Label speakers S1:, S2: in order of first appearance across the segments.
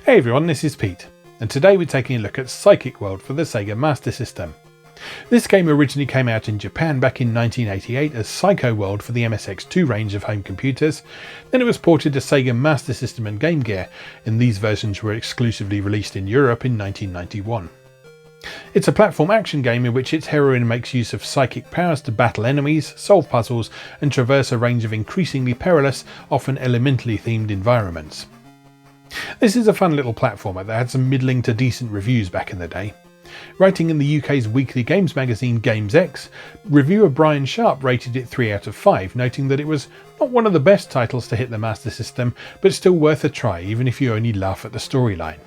S1: Hey everyone, this is Pete, and today we're taking a look at Psychic World for the Sega Master System. This game originally came out in Japan back in 1988 as Psycho World for the MSX2 range of home computers, then it was ported to Sega Master System and Game Gear, and these versions were exclusively released in Europe in 1991. It's a platform action game in which its heroine makes use of psychic powers to battle enemies, solve puzzles, and traverse a range of increasingly perilous, often elementally themed environments. This is a fun little platformer that had some middling to decent reviews back in the day. Writing in the UK's weekly games magazine GamesX, reviewer Brian Sharp rated it 3 out of 5, noting that it was not one of the best titles to hit the Master System, but still worth a try even if you only laugh at the storyline.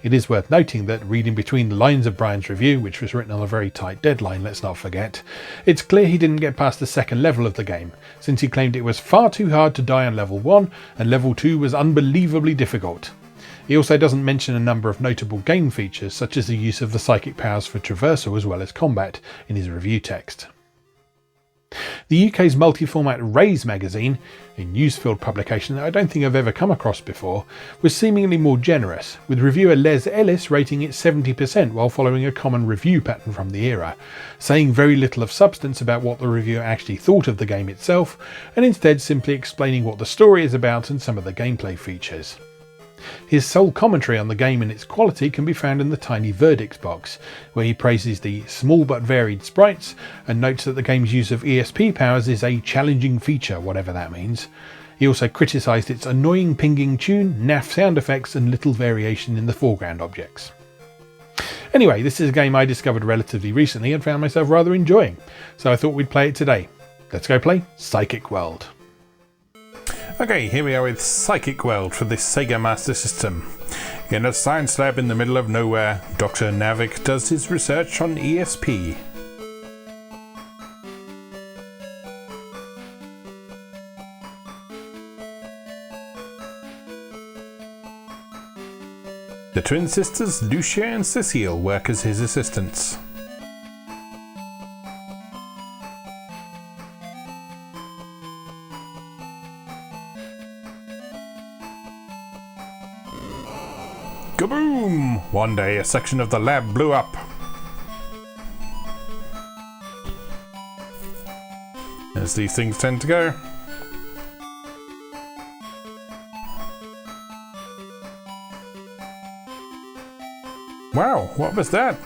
S1: It is worth noting that reading between the lines of Brian's review, which was written on a very tight deadline, let's not forget, it's clear he didn't get past the second level of the game, since he claimed it was far too hard to die on level 1 and level 2 was unbelievably difficult. He also doesn't mention a number of notable game features, such as the use of the psychic powers for traversal as well as combat, in his review text. The UK's multi-format Raise magazine, a news-filled publication that I don't think I've ever come across before, was seemingly more generous, with reviewer Les Ellis rating it 70% while following a common review pattern from the era, saying very little of substance about what the reviewer actually thought of the game itself, and instead simply explaining what the story is about and some of the gameplay features. His sole commentary on the game and its quality can be found in the tiny verdicts box, where he praises the small but varied sprites and notes that the game's use of ESP powers is a challenging feature, whatever that means. He also criticised its annoying pinging tune, naff sound effects and little variation in the foreground objects. Anyway, this is a game I discovered relatively recently and found myself rather enjoying, so I thought we'd play it today. Let's go play Psychic World.
S2: Okay, here we are with Psychic World for this Sega Master System. In a science lab in the middle of nowhere, Dr. Navik does his research on ESP. The twin sisters Lucia and Cecile work as his assistants. Kaboom! One day a section of the lab blew up. As these things tend to go. Wow, what was that?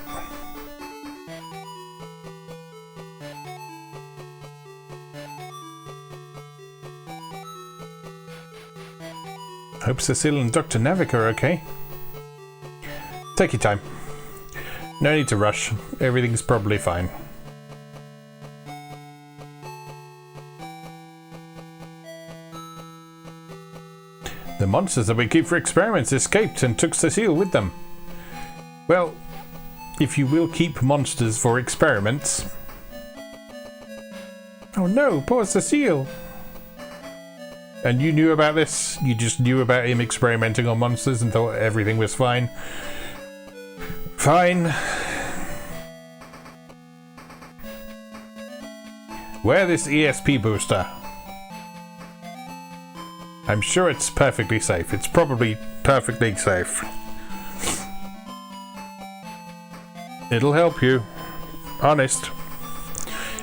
S2: Hope Cecile and Dr. Navik are okay. Take your time. No need to rush. Everything's probably fine. The monsters that we keep for experiments escaped and took Cecile with them. Well, if you will keep monsters for experiments. Oh no, poor Cecile. And you knew about this? You just knew about him experimenting on monsters and thought everything was fine? Fine. Wear this ESP booster. I'm sure it's perfectly safe. It's probably perfectly safe. It'll help you. Honest.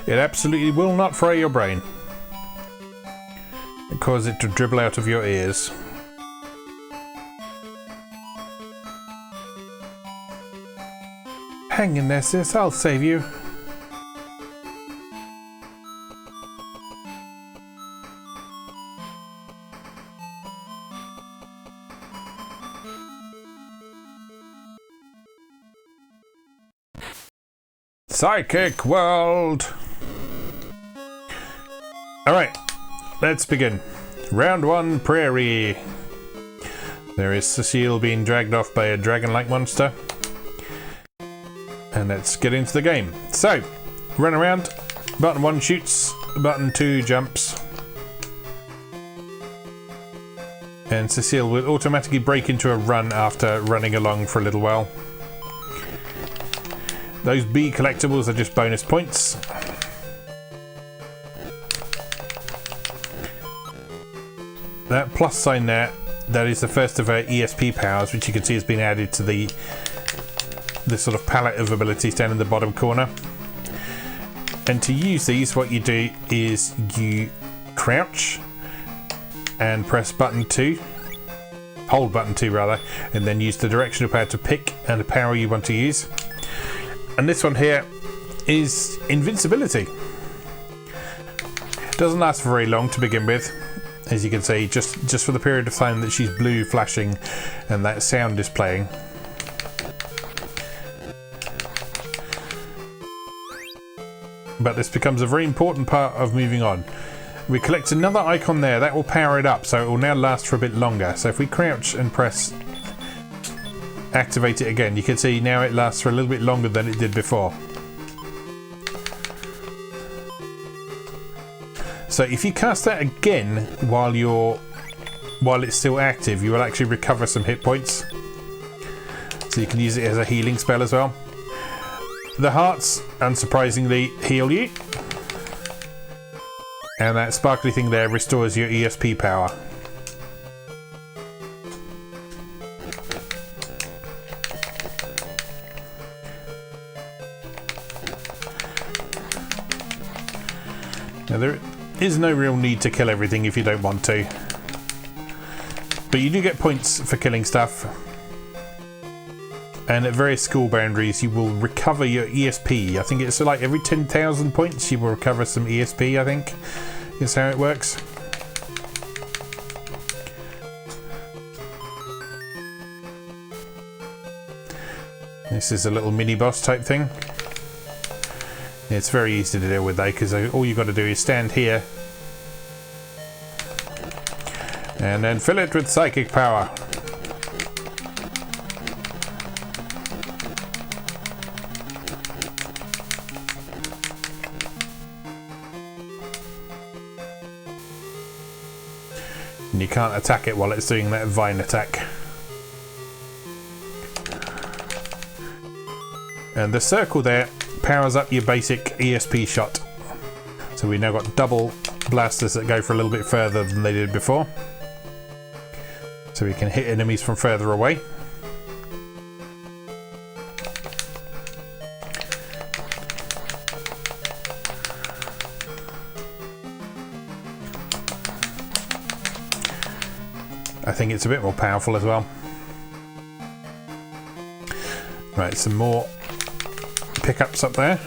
S2: It absolutely will not fry your brain. And cause it to dribble out of your ears. Hang in there, sis. I'll save you. Psychic World! Alright, let's begin. Round 1, Prairie. There is Cecile being dragged off by a dragon-like monster. And let's get into the game. So, run around. Button 1 shoots, button 2 jumps. And Cecile will automatically break into a run after running along for a little while. Those B collectibles are just bonus points. That plus sign there that is the first of our ESP powers, which you can see has been added to the sort of palette of abilities down in the bottom corner. And to use these, what you do is you crouch and press button 2, hold button 2 rather, and then use the directional pad to pick and the power you want to use. And this one here is invincibility. It doesn't last for very long to begin with, as you can see, just for the period of time that she's blue flashing and that sound is playing. But this becomes a very important part of moving on. We collect another icon there, that will power it up, so it will now last for a bit longer. So if we crouch and press activate it again, you can see now it lasts for a little bit longer than it did before. So if you cast that again while it's still active, you will actually recover some hit points. So you can use it as a healing spell as well. The hearts, unsurprisingly, heal you. And that sparkly thing there restores your ESP power. Now there is no real need to kill everything if you don't want to. But you do get points for killing stuff. And at various school boundaries you will recover your ESP. I think it's like every 10,000 points you will recover some ESP, I think. Is how it works. This is a little mini boss type thing. It's very easy to deal with though, because all you've got to do is stand here and then fill it with psychic power. And you can't attack it while it's doing that vine attack. And the circle there powers up your basic ESP shot. So we now got double blasters that go for a little bit further than they did before. So we can hit enemies from further away. I think it's a bit more powerful as well. Right, some more pickups up there.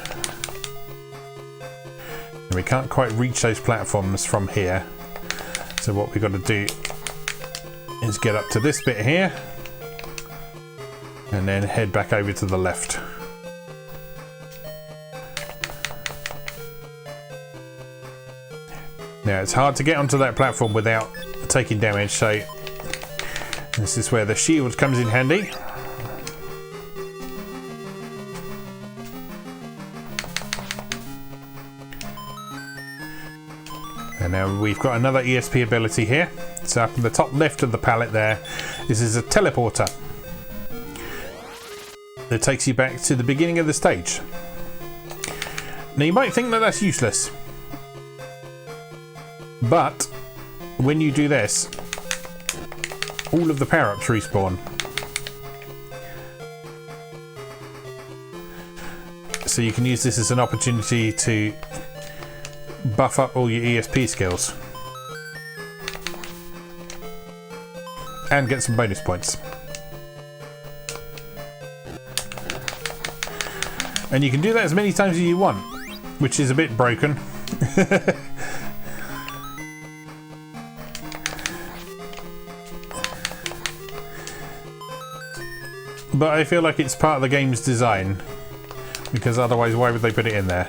S2: And we can't quite reach those platforms from here. So what we've got to do is get up to this bit here and then head back over to the left. Now it's hard to get onto that platform without taking damage, so this is where the shield comes in handy. And now we've got another ESP ability here. So up in the top left of the palette there, this is a teleporter that takes you back to the beginning of the stage. Now you might think that that's useless, but when you do this, all of the power-ups respawn. So you can use this as an opportunity to buff up all your ESP skills and get some bonus points. And you can do that as many times as you want, which is a bit broken. But I feel like it's part of the game's design, because otherwise why would they put it in there?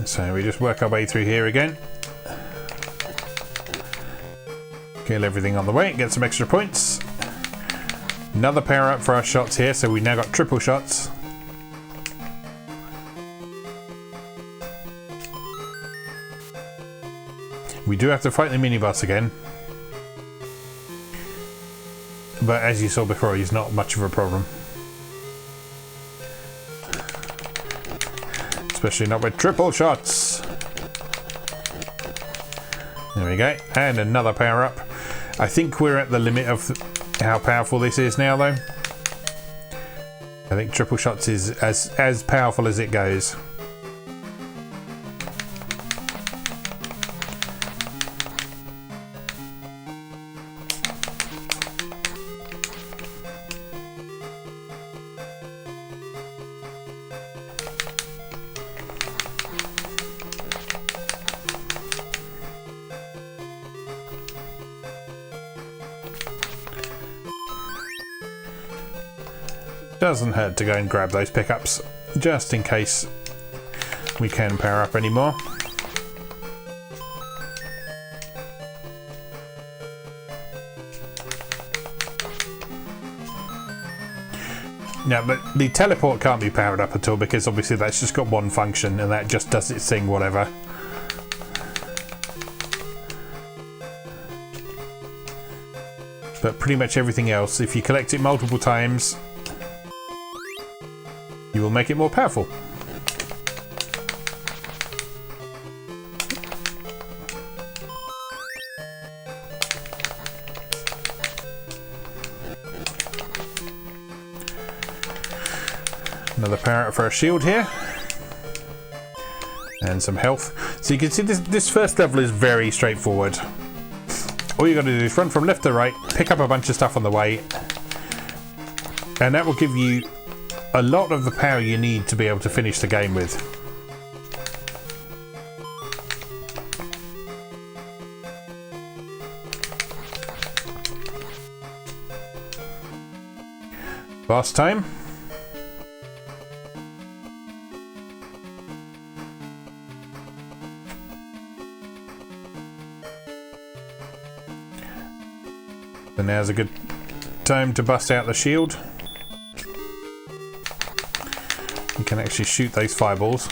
S2: So we just work our way through here again. Kill everything on the way, get some extra points. Another power up for our shots here, so we now got triple shots. We do have to fight the mini boss again. but as you saw before, he's not much of a problem. Especially not with triple shots. There we go, and another power up. I think we're at the limit of how powerful this is now, though. I think triple shots is as powerful as it goes. Doesn't hurt to go and grab those pickups, just in case we can power up any more. No, but the teleport can't be powered up at all because obviously that's just got one function and that just does its thing, whatever. But pretty much everything else, if you collect it multiple times, you will make it more powerful. Another power up for our shield here. And some health. So you can see this first level is very straightforward. All you got to do is run from left to right, pick up a bunch of stuff on the way, and that will give you a lot of the power you need to be able to finish the game with. Boss time. So now's a good time to bust out the shield. You can actually shoot those fireballs.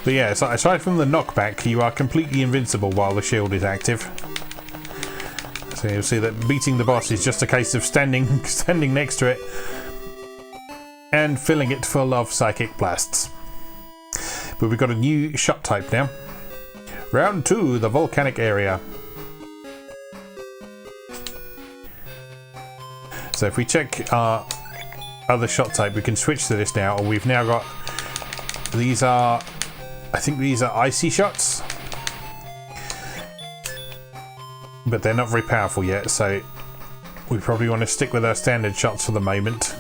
S2: But yeah, so aside from the knockback, you are completely invincible while the shield is active. So you'll see that beating the boss is just a case of standing next to it and filling it full of psychic blasts. But we've got a new shot type now. Round 2, the volcanic area. So if we check our other shot type, we can switch to this now, and we've now got, these are, I think these are icy shots, but they're not very powerful yet, so we probably want to stick with our standard shots for the moment.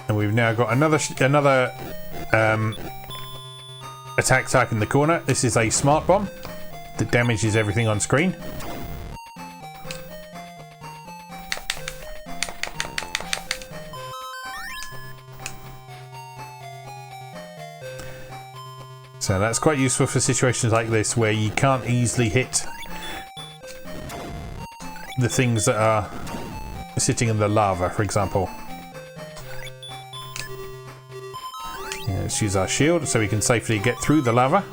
S2: And we've now got another attack type in the corner. This is a smart bomb that damages everything on screen. So that's quite useful for situations like this where you can't easily hit the things that are sitting in the lava, for example. Let's use our shield so we can safely get through the lava.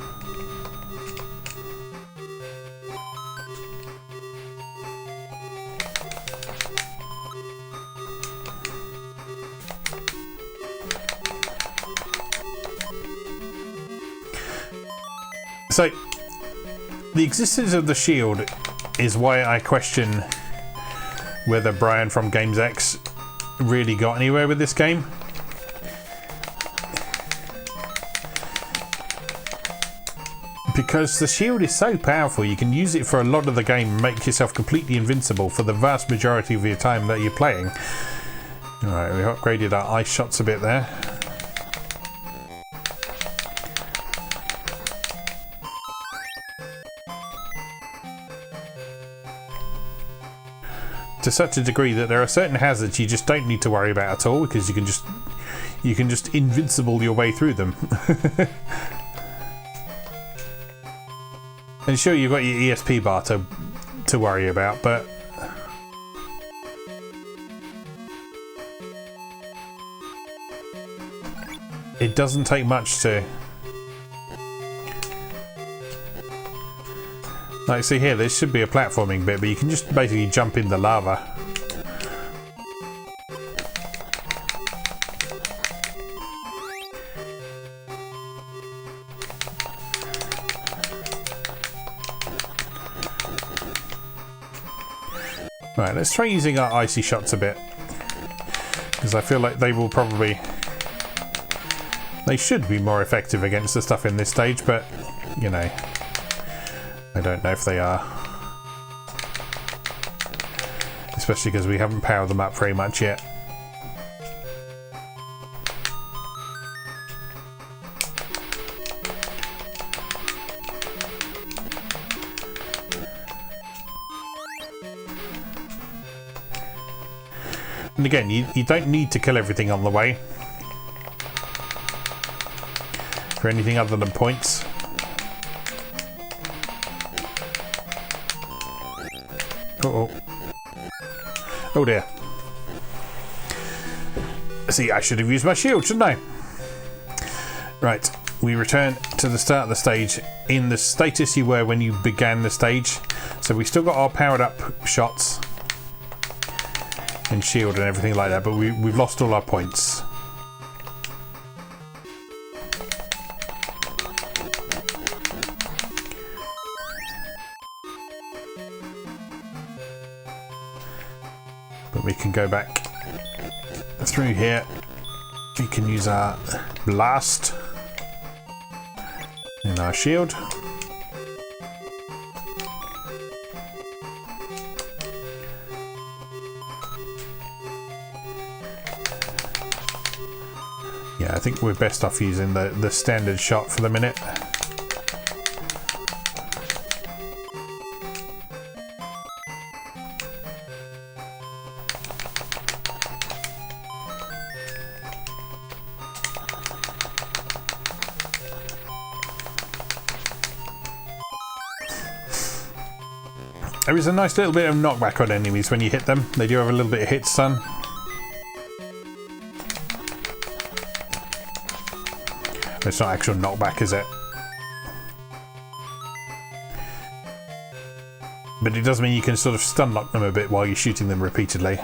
S2: So, the existence of the shield is why I question whether Brian from Games X really got anywhere with this game. Because the shield is so powerful, you can use it for a lot of the game and make yourself completely invincible for the vast majority of your time that you're playing. Alright, we upgraded our ice shots a bit there. To such a degree that there are certain hazards you just don't need to worry about at all, because you can just invincible your way through them. And sure, you've got your ESP bar to worry about, but it doesn't take much to... Like, see here, there should be a platforming bit, but you can just basically jump in the lava. Right, let's try using our icy shots a bit, because I feel like they will probably... They should be more effective against the stuff in this stage, but, you know, I don't know if they are. Especially because we haven't powered them up very much yet. And again, you don't need to kill everything on the way for anything other than points. Uh-oh. Oh dear. See, I should have used my shield, shouldn't I? Right, we return to the start of the stage in the status you were when you began the stage. So we still got our powered up shots and shield and everything like that, but we've lost all our points. But we can go back through here. We can use our blast and our shield. Yeah, I think we're best off using the standard shot for the minute. There is a nice little bit of knockback on enemies when you hit them. They do have a little bit of hit stun. It's not actual knockback, is it? But it does mean you can sort of stun lock them a bit while you're shooting them repeatedly.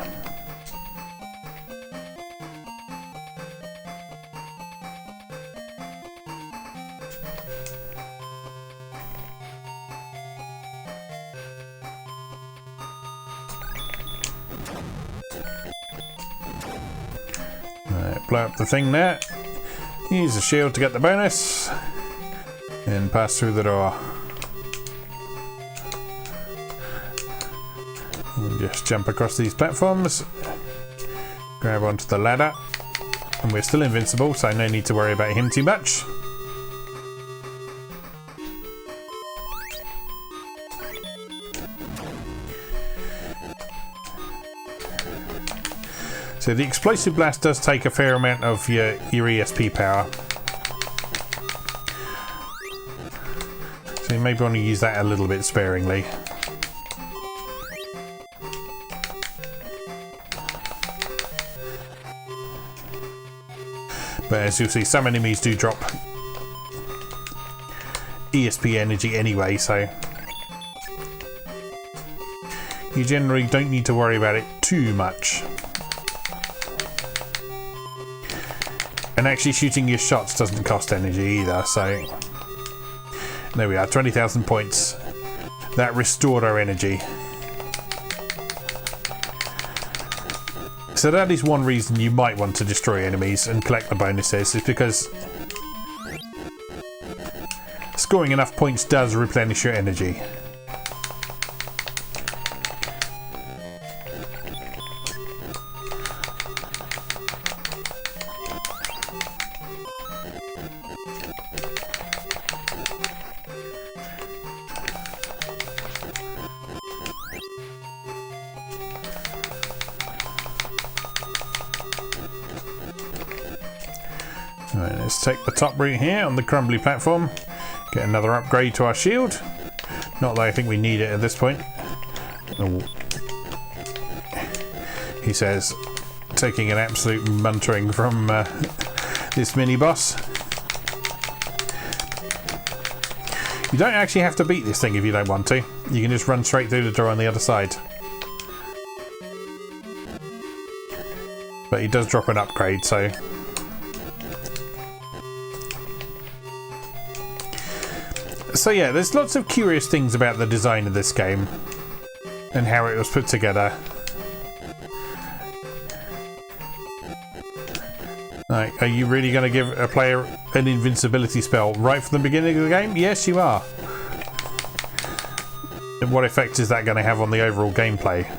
S2: Right, blow up the thing there. Use the shield to get the bonus and pass through the door. And just jump across these platforms, grab onto the ladder, and we're still invincible, so no need to worry about him too much. So the explosive blast does take a fair amount of your ESP power. So you maybe want to use that a little bit sparingly. But as you'll see, some enemies do drop ESP energy anyway, so you generally don't need to worry about it too much. And actually shooting your shots doesn't cost energy either, so there we are, 20,000 points. That restored our energy. So that is one reason you might want to destroy enemies and collect the bonuses, is because scoring enough points does replenish your energy. Right, let's take the top route here on the crumbly platform. Get another upgrade to our shield. Not that I think we need it at this point. Oh. He says, taking an absolute muntering from this mini boss. You don't actually have to beat this thing if you don't want to. You can just run straight through the door on the other side. But it does drop an upgrade, so... So yeah, there's lots of curious things about the design of this game and how it was put together. Right, are you really going to give a player an invincibility spell right from the beginning of the game? Yes, you are. And what effect is that going to have on the overall gameplay?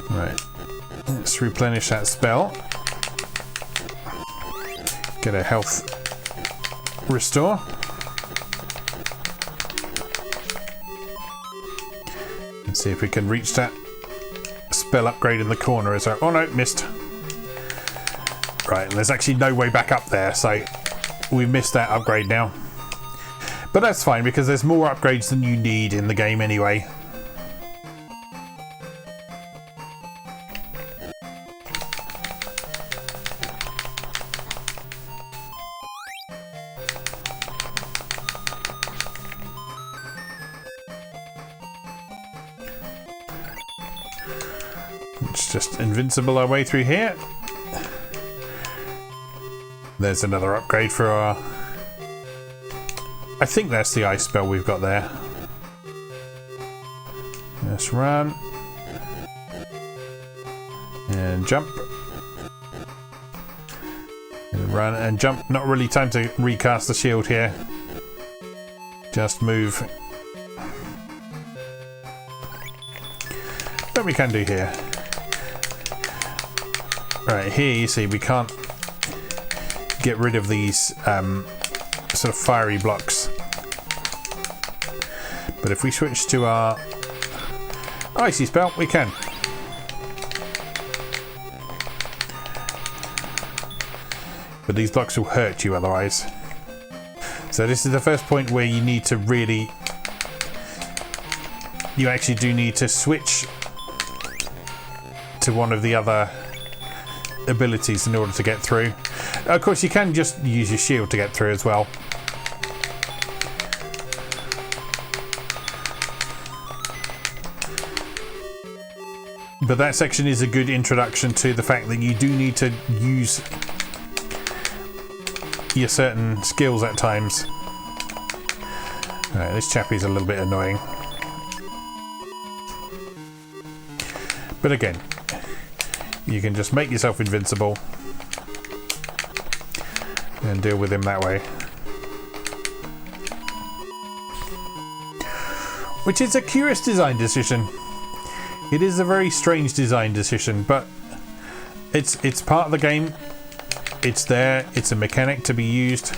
S2: Right, let's replenish that spell. Get a health restore. Let's see if we can reach that spell upgrade in the corner. Is there? Oh no, missed. Right, there's actually no way back up there, so we've missed that upgrade now. But that's fine because there's more upgrades than you need in the game anyway. Let's just invincible our way through here. There's another upgrade for our... I think that's the ice spell we've got there. Let's run. And jump. And run and jump. Not really time to recast the shield here. Just move. But we can do here. Right, here you see we can't get rid of these sort of fiery blocks. But if we switch to our icy spell, we can. But these blocks will hurt you otherwise. So this is the first point where you need to really... You actually do need to switch to one of the other abilities in order to get through. Of course, you can just use your shield to get through as well. But that section is a good introduction to the fact that you do need to use your certain skills at times. Right, this chappie's a little bit annoying. But again, you can just make yourself invincible and deal with him that way. Which is a curious design decision. It is a very strange design decision, but it's part of the game. It's there. It's a mechanic to be used.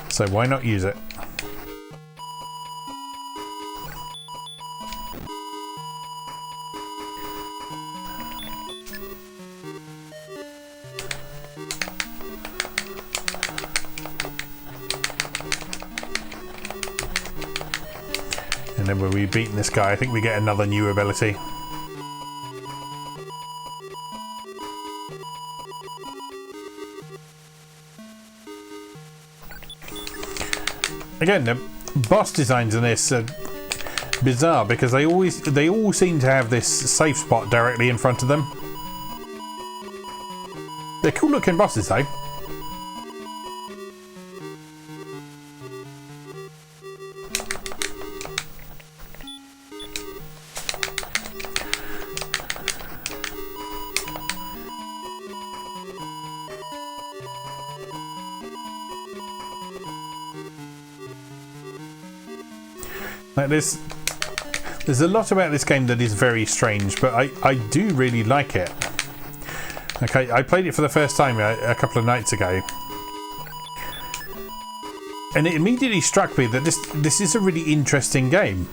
S2: So why not use it? And then when we've beaten this guy, I think we get another new ability. Again, the boss designs in this are bizarre because they all seem to have this safe spot directly in front of them. They're cool looking bosses though. Like there's a lot about this game that is very strange, but I do really like it. Okay, I played it for the first time a couple of nights ago, and it immediately struck me that this is a really interesting game.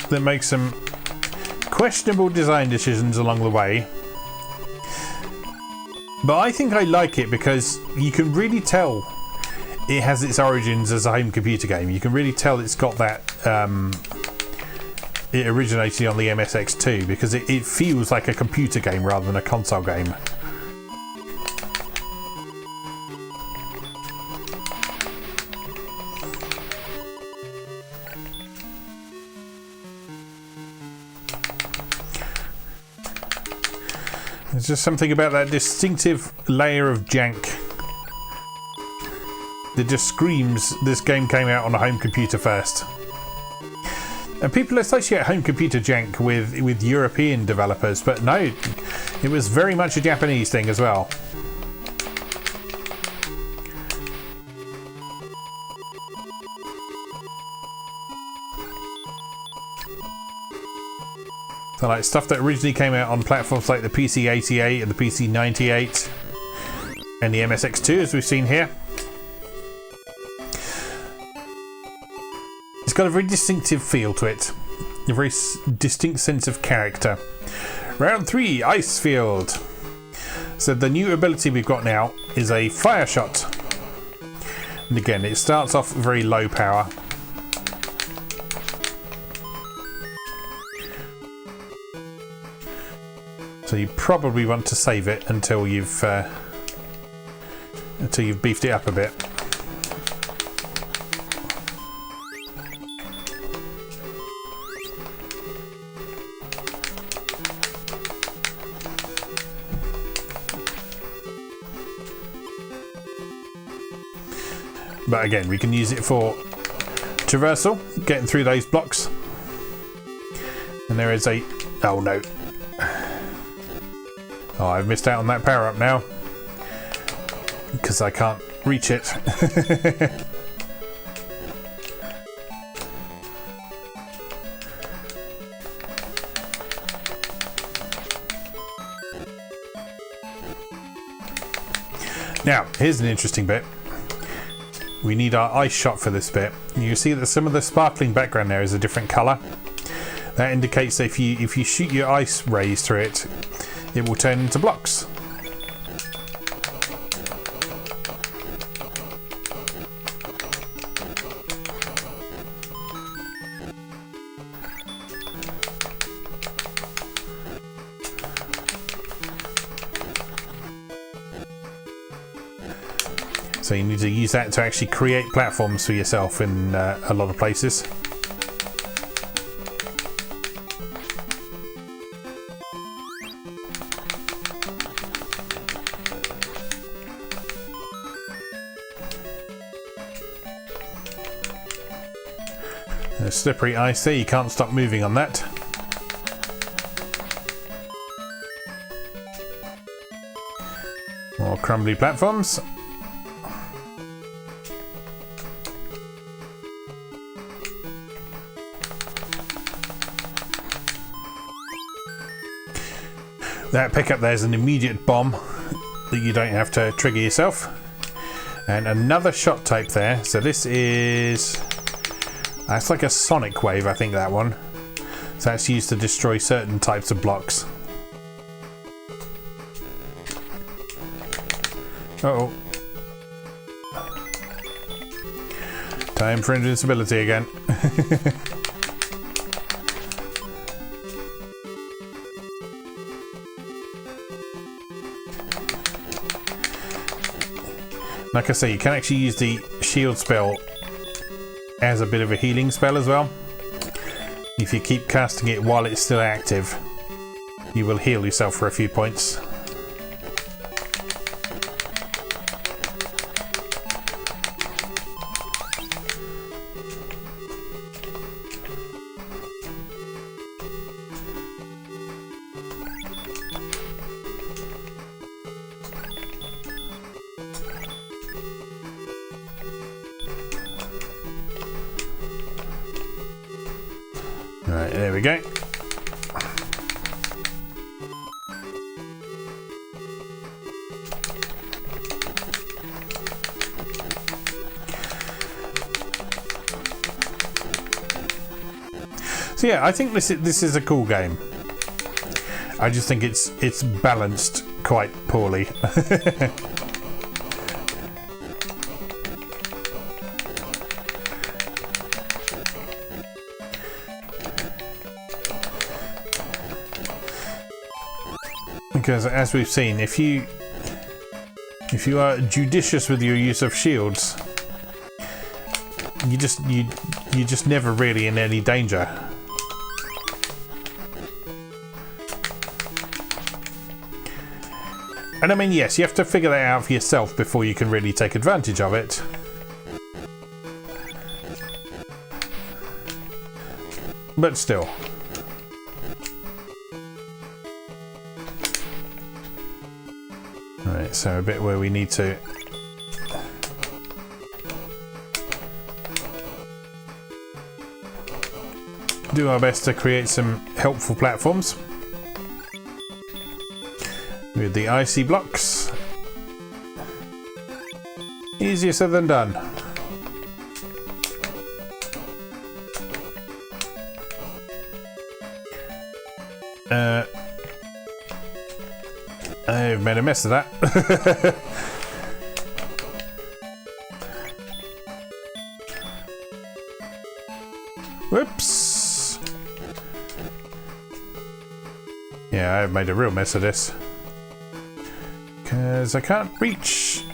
S2: That makes some questionable design decisions along the way, But I think I like it because you can really tell it has its origins as a home computer game. You can really tell it's got that. It originated on the MSX2 because it feels like a computer game rather than a console game. There's just something about that distinctive layer of jank that just screams this game came out on a home computer first. And people associate home computer jank with European developers, but no, it was very much a Japanese thing as well. So like stuff that originally came out on platforms like the PC-88 and the PC-98 and the MSX2, as we've seen here. It's got a very distinctive feel to it, a very distinct sense of character. Round 3, Ice Field. So the new ability we've got now is a fire shot. And again, it starts off very low power. So you probably want to save it until you've beefed it up a bit. But again, we can use it for traversal, getting through those blocks. And there is a... oh no. Oh, I've missed out on that power up now. Because I can't reach it. Now, here's an interesting bit. We need our ice shot for this bit. You see that some of the sparkling background there is a different colour. That indicates that if you shoot your ice rays through it, it will turn into blocks. So you need to use that to actually create platforms for yourself in a lot of places. There's slippery ice there, you can't stop moving on that. More crumbly platforms. That pickup there is an immediate bomb that you don't have to trigger yourself. And another shot type there. So this is... that's like a sonic wave, I think, that one. So that's used to destroy certain types of blocks. Uh-oh. Time for invincibility again. Like I say, you can actually use the shield spell as a bit of a healing spell as well. If you keep casting it while it's still active, you will heal yourself for a few points. Right, there we go. So yeah, I think this is a cool game. I just think it's balanced quite poorly. Because as we've seen, if you are judicious with your use of shields, you're just never really in any danger. And I mean, yes, you have to figure that out for yourself before you can really take advantage of it. But still. Right, so a bit where we need to do our best to create some helpful platforms with the icy blocks. Easier said than done. I've made a mess of that. Whoops. Yeah, I've made a real mess of this. Because I can't reach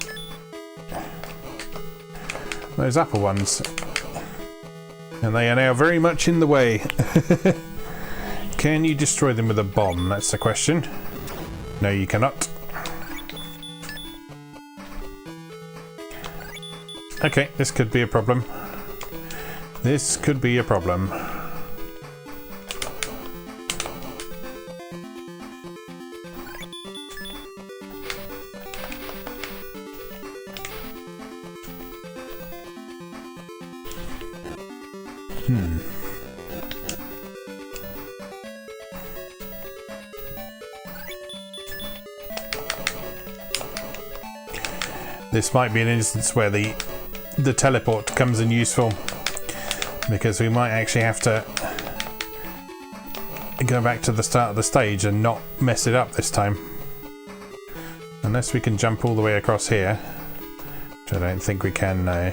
S2: those upper ones. And they are now very much in the way. Can you destroy them with a bomb? That's the question. No, you cannot. Okay, this could be a problem. This could be a problem. This might be an instance where the teleport comes in useful, because we might actually have to go back to the start of the stage and not mess it up this time. Unless we can jump all the way across here, which I don't think we can now.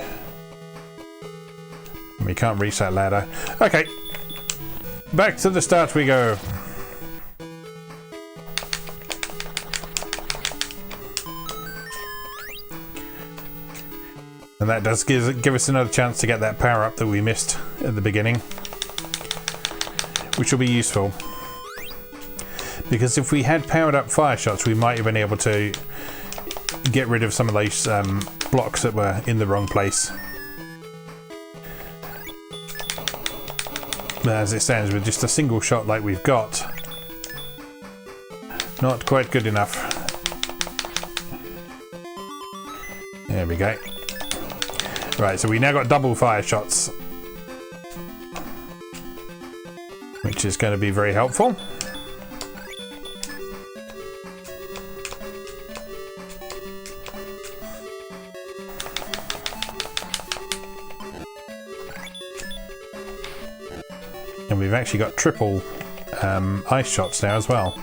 S2: We can't reach that ladder. Okay, back to the start we go. And that does give us another chance to get that power up that we missed at the beginning, which will be useful. Because if we had powered up fire shots, we might have been able to get rid of some of those blocks that were in the wrong place. But as it stands, with just a single shot like we've got, not quite good enough. There we go. Right, so we now got double fire shots, which is going to be very helpful. And we've actually got triple ice shots now as well.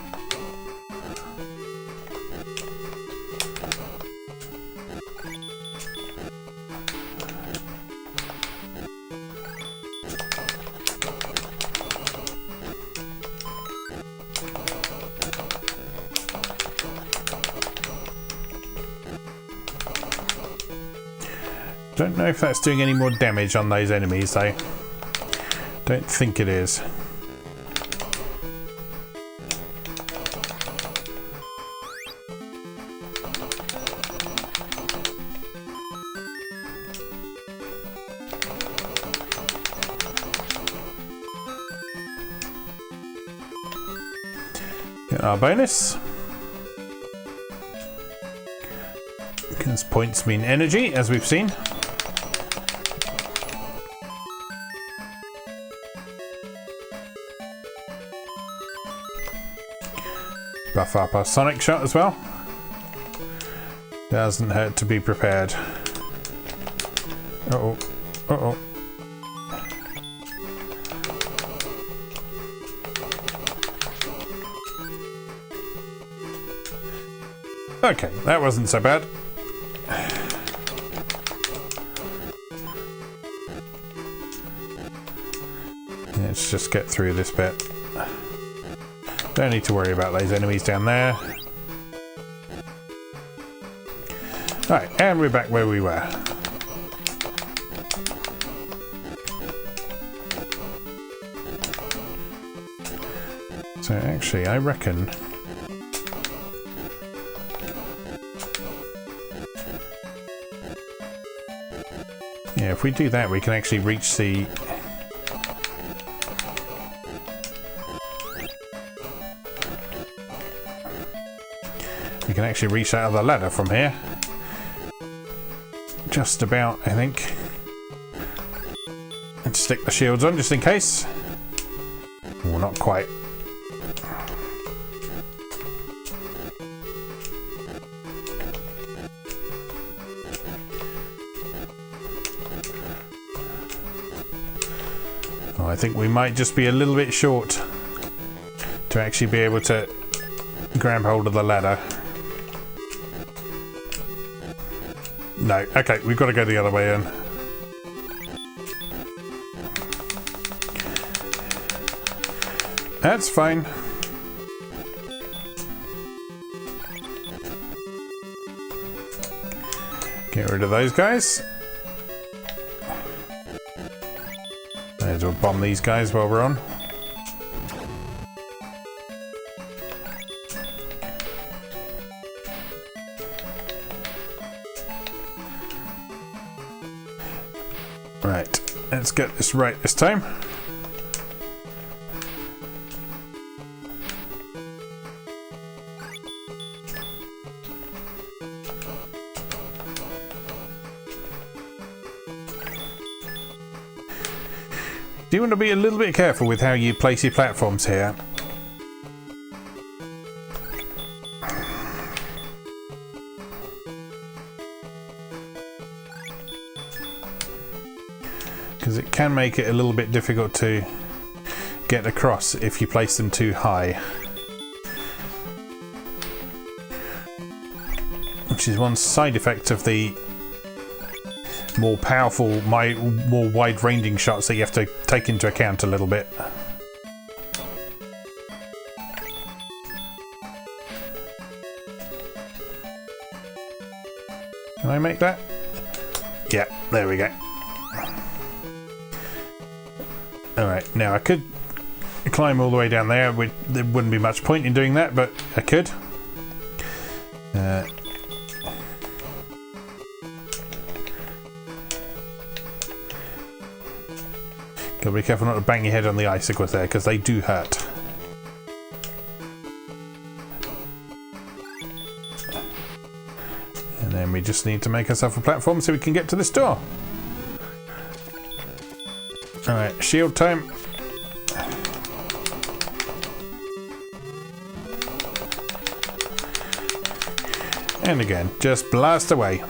S2: Don't know if that's doing any more damage on those enemies though. Don't think it is. Get our bonus. Because points mean energy, as we've seen. Buff up our sonic shot as well. Doesn't hurt to be prepared. Uh-oh. Uh-oh. Okay, that wasn't so bad. Let's just get through this bit. Don't need to worry about those enemies down there. Right, and we're back where we were. So actually, I reckon... yeah, if we do that, we can actually reach the... we can actually reach that other ladder from here. Just about, I think. Let's stick the shields on just in case. Well, not quite. Oh, I think we might just be a little bit short to actually be able to grab hold of the ladder. No, okay, we've got to go the other way in. That's fine. Get rid of those guys. May as well bomb these guys while we're on. Right, let's get this right this time. Do you want to be a little bit careful with how you place your platforms here? Because it can make it a little bit difficult to get across if you place them too high. Which is one side effect of the more powerful, more wide-ranging shots that you have to take into account a little bit. Can I make that? Yeah, there we go. Alright, now I could climb all the way down there. There wouldn't be much point in doing that, but I could. Gotta be careful not to bang your head on the icicles there, because they do hurt. And then we just need to make ourselves a platform so we can get to this door. Alright, shield time. And again, just blast away.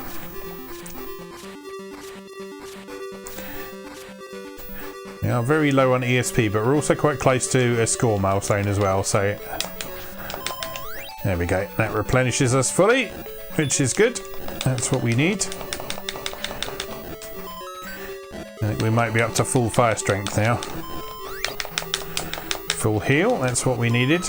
S2: We are very low on ESP, but we're also quite close to a score milestone as well, so there we go. That replenishes us fully, which is good. That's what we need. I think we might be up to full fire strength now. Full heal, that's what we needed.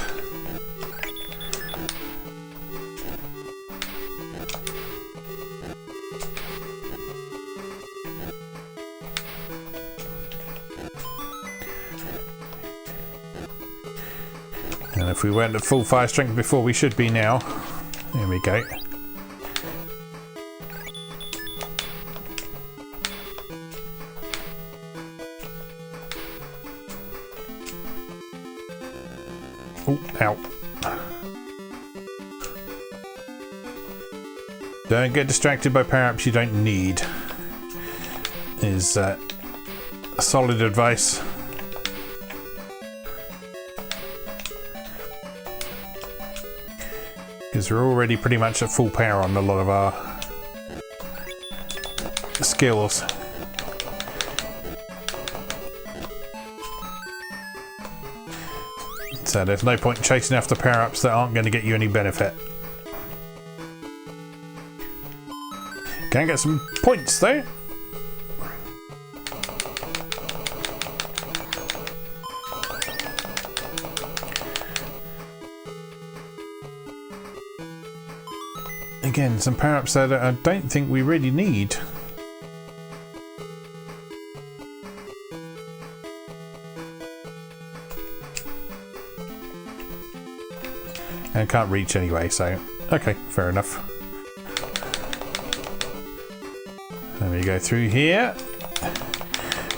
S2: And if we weren't at full fire strength before, we should be now. There we go. Oh, ow. Don't get distracted by power-ups you don't need. Is solid advice. Because we're already pretty much at full power on a lot of our skills. So there's no point chasing after power-ups that aren't going to get you any benefit. Can get some points though. Again, some power-ups there that I don't think we really need. And I can't reach anyway, so okay, fair enough. Then we go through here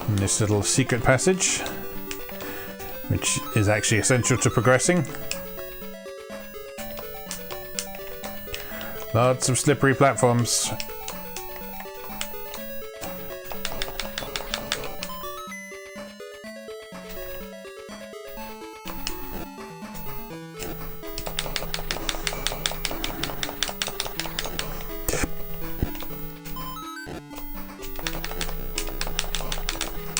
S2: in this little secret passage, which is actually essential to progressing. Lots of slippery platforms.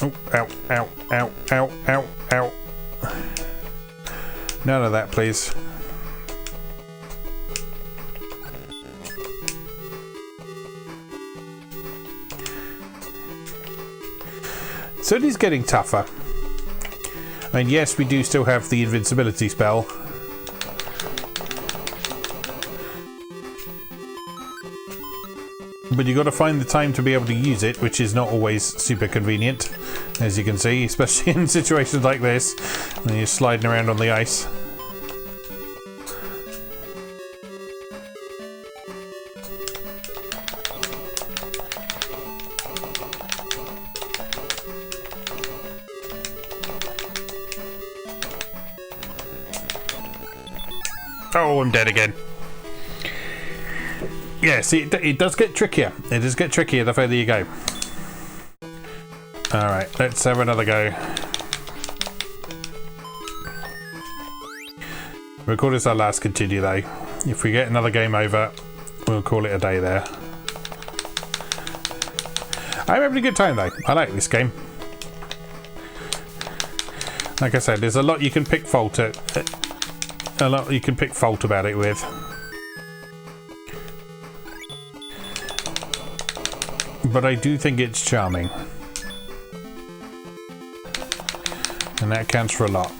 S2: Oh, ow, ow, ow, ow, ow, ow. None of that, please. So it is getting tougher. I mean, yes, we do still have the invincibility spell. But you've got to find the time to be able to use it, which is not always super convenient, as you can see, especially in situations like this, when you're sliding around on the ice. Oh, I'm dead again. Yeah, see, it does get trickier. It does get trickier the further you go. Alright, let's have another go. We'll call this our last continue though. If we get another game over, we'll call it a day there. I'm having a good time though. I like this game. Like I said, there's a lot you can pick fault at. A lot you can pick fault about it with. But I do think it's charming. And that counts for a lot.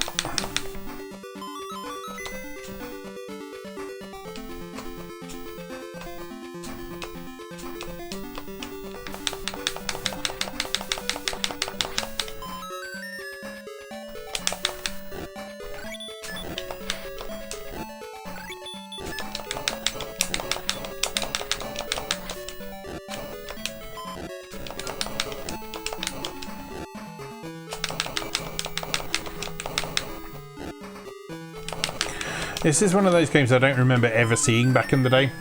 S2: This is one of those games I don't remember ever seeing back in the day.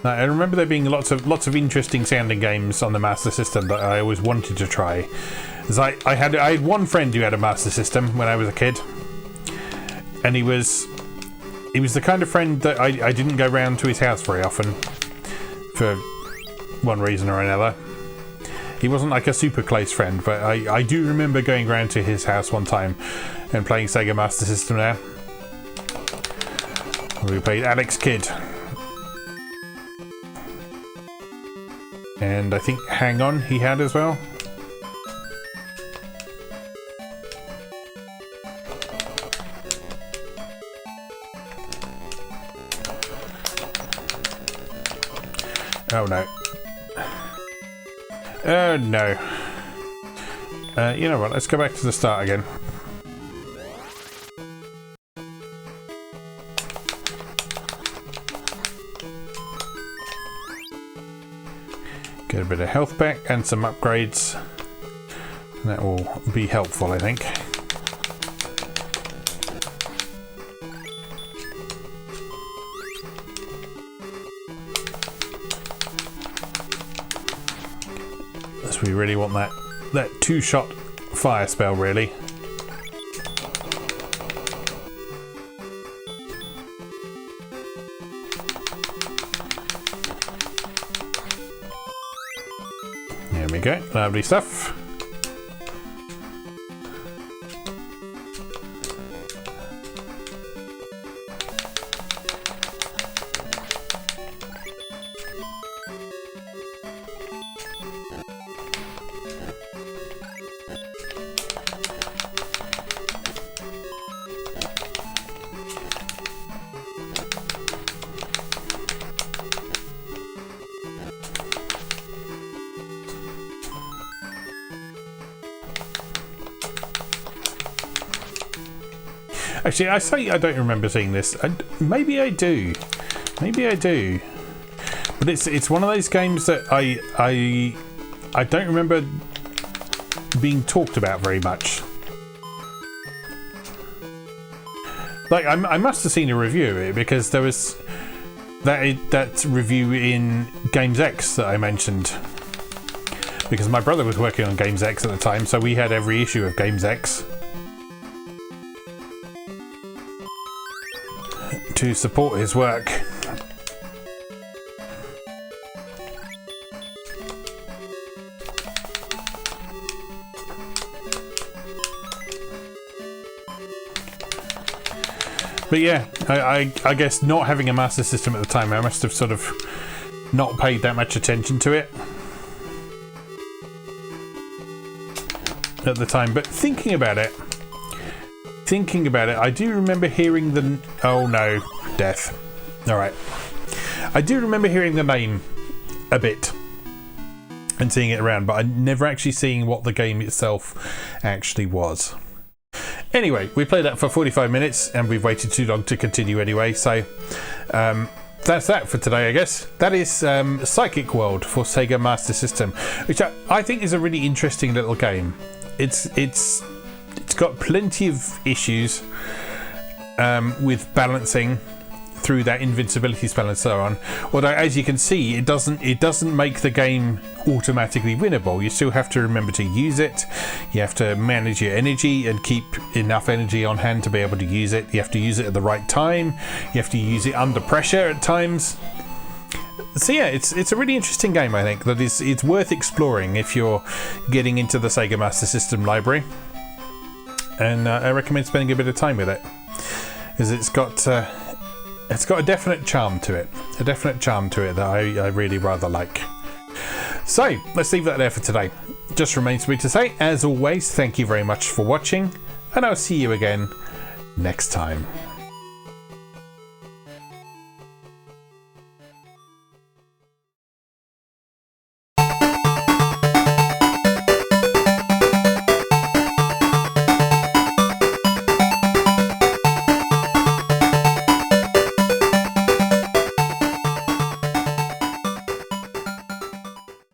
S2: I remember there being lots of interesting sounding games on the Master System that I always wanted to try. I had one friend who had a Master System when I was a kid, and he was the kind of friend that I didn't go round to his house very often for one reason or another. He wasn't like a super close friend, but I do remember going round to his house one time and playing Sega Master System there. We played Alex Kidd. And I think Hang On he had as well. Oh no. Oh no. You know what, let's go back to the start again. Get a bit of health back and some upgrades. That will be helpful, I think. So we really want that two-shot fire spell, really. There we go, lovely stuff. Actually, I say I don't remember seeing this. Maybe I do. Maybe I do. But it's one of those games that I don't remember being talked about very much. Like I must have seen a review of it, because there was that review in Games X that I mentioned. Because my brother was working on Games X at the time, so we had every issue of Games X to support his work. But yeah, I guess not having a Master System at the time, I must have sort of not paid that much attention to it at the time. But thinking about it, I do remember hearing the... Oh no, death. Alright. I do remember hearing the name a bit and seeing it around, but I never actually seeing what the game itself actually was. Anyway, we played that for 45 minutes and we've waited too long to continue anyway, so that's that for today, I guess. That is Psychic World for Sega Master System, which I think is a really interesting little game. It's got plenty of issues with balancing through that invincibility spell and so on. Although, as you can see, it doesn't make the game automatically winnable. You still have to remember to use it. You have to manage your energy and keep enough energy on hand to be able to use it. You have to use it at the right time. You have to use it under pressure at times. So yeah, it's a really interesting game, I think, that it's worth exploring if you're getting into the Sega Master System library. And I recommend spending a bit of time with it, because it's got a definite charm to it. A definite charm to it that I really rather like. So, let's leave that there for today. Just remains for me to say, as always, thank you very much for watching, and I'll see you again next time.